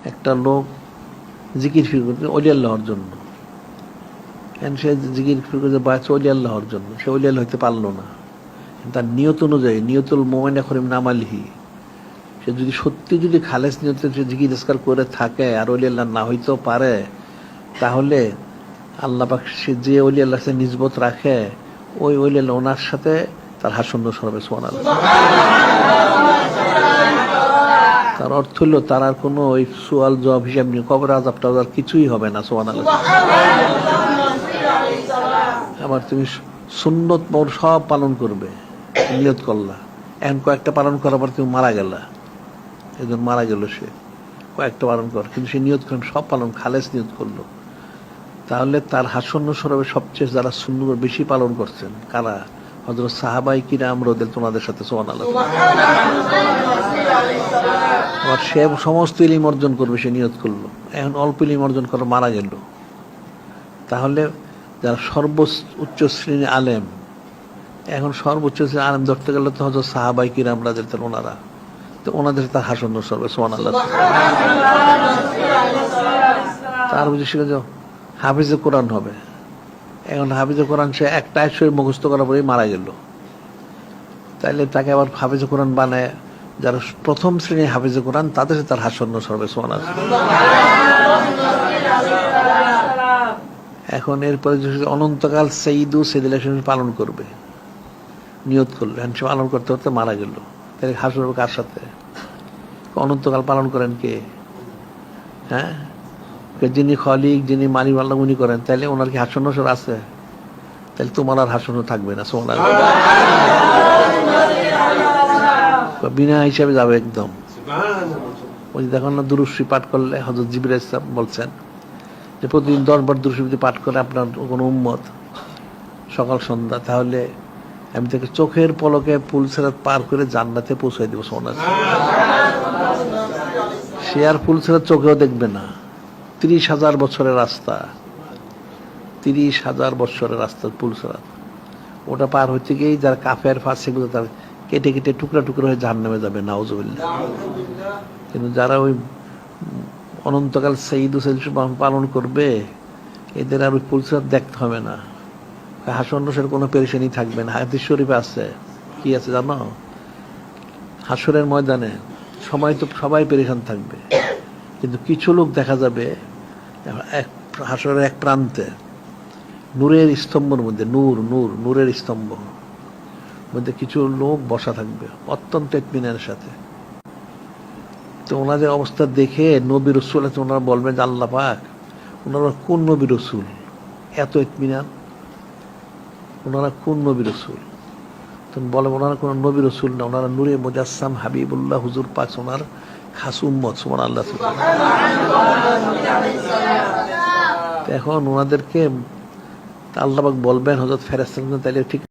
একটা লোক জিকির ফির করতে অলি আল্লাহর জন্য, সে জিকির ফির করতে বাঁচছে অলি আল্লাহর জন্য, সে অলি আল্লাহ হইতে পারলো না। তার নিয়ত অনুযায়ী, নিয়তুল মোমেন করিম নামালিহি, সে যদি সত্যি যদি খালেস নিয়তে সে জিকির ইস্কার করে থাকে আর অলি আল্লাহ না হইতেও পারে, তাহলে আল্লাহ পাক সে যে অলি আল্লাহ সে নিজবত রাখে, ওই অলি আল্লাহ ওনার সাথে তার হাসন্ন সরবে। সুবহানাল্লাহ। তার অর্থ হলো তার আর কোনো ওই সুয়াল জবাব হিসাব নেই, কবর আযাব টাযাব কিছুই হবে না। সুবহানাল্লাহ। আবার তুমি সুন্নত মোর সব পালন করবে, নিয়ত করলা, এখন কয়েকটা পালন করার পর তুমি মারা গেলা, একজন মারা গেল, সে কয়েকটা পালন কর, কিন্তু সে নিয়ত করেন সব পালন, খালেস নিয়ত করলো, তাহলে তার হাসন্ন সরবে সবচেয়ে যারা সুন্নত বেশি পালন করছেন কারা? হযরত সাহাবায়ে কিরাম রাদিয়াল্লাহু ওনাদের সাথে। সুবহানাল্লাহ। আবার সে সমস্ত ইলম অর্জন করবে, সে নিয়ত করলো, এখন অল্প ইলম অর্জন করে মারা গেল, তাহলে যারা সর্বোচ্চ শ্রেণী আলেম, এখন সর্বোচ্চ শ্রেণী আলেম ধরতে গেলে তো হযরত সাহাবায়ে কিরাম রাদিয়াল্লাহু ওনারা, তো ওনাদের তার হাসন্ন সরবে। সুবহানাল্লাহ। তার বুঝে সে হাফিজে কোরআন হবে, এখন হাফিজে কোরআন সে একটা আয়াত শরীফ মুখস্থ করার পরেই মারা গেল, তাইলে তাকে আবার হাফিজে কোরআন বানায় যারা প্রথম শ্রেণী হাফিজে কোরআন, তাদের তার হাসন্ন সরবে। সুবহানাল্লাহ। এখন এরপরে অনন্তকাল সাইয়্যিদু সাইয়্যিদুল পালন করবে, নিয়ত করলো, সে পালন করতে করতে মারা গেল, তাহলে হাসর হবে কার সাথে? অনন্তকাল পালন করেন কে? হ্যাঁ, যিনি খলিক, যিনি মালিক আল্লাহ, উনি করেন, তাহলে ওনার কি হাসন্ন সর আছে? তাহলে তোমার আর হাসন্ন থাকবে না। সুবহানাল্লাহ। বিনা হিসাবে যাবে একদম। ওই দেখুন না, দুরূদ শরীফ পাঠ করলে হযরত জিবরাইল ইসলাম বলছেন যে প্রতিদিন 10 বার দুরূদ শরীফ পাঠ করে আপনার কোনো উম্মত সকাল সন্ধ্যা, তাহলে আমি তাকে চোখের পলকে পুলসিরাত পার করে জান্নাতে পৌঁছাই দেবো। সুবহানাল্লাহ। সে আর পুলসিরাত চোখেও দেখবে না। 30,000 বছরের রাস্তা, 30,000 বছরের রাস্তা পুলসিরাত, ওটা পার হচ্ছে গিয়েই যারা কাফের ফাসিক তার কেটে কেটে টুকরা টুকরা হয়ে জাহান্নামে যাবে। নাউজুবিল্লাহ। কিন্তু যারা ওই অনন্তকাল সাইয়্যিদু সাইয়্যিদুল পালন করবে, এদের আর ওই পুলসিরাত দেখতে হবে না, হাসরের কোনো পেরেশানি থাকবে না। হাদিস শরীফে আছে, কি আছে জানো? হাসরের ময়দানে সবাই পেরেশান থাকবে, কিন্তু কিছু লোক দেখা যাবে হাসরের এক প্রান্তে নূরের স্তম্ভের মধ্যে, নূরের স্তম্ভ মধ্যে কিছু লোক বসা থাকবে অত্যন্ত ইতমিনানের সাথে। তো ওনাদের অবস্থা দেখে নবী রাসূল ওনারা বলবেন যে আল্লাহ পাক, ওনারা কোন নবী রাসূল, এত ইতমিনান, ওনারা কোন নবী রাসূল? তুমি বলে ওনারা কোন নবী রাসূল না, ওনারা নূরে মুজাসসাম হাবিবুল্লাহ হুজুর পাক ওনার খাস উম্মত। সুবহানাল্লাহ। এখন ওনাদেরকে আল্লাহ পাক বলবেন হযরত ফেরেশতাগণ, তাইলে ঠিক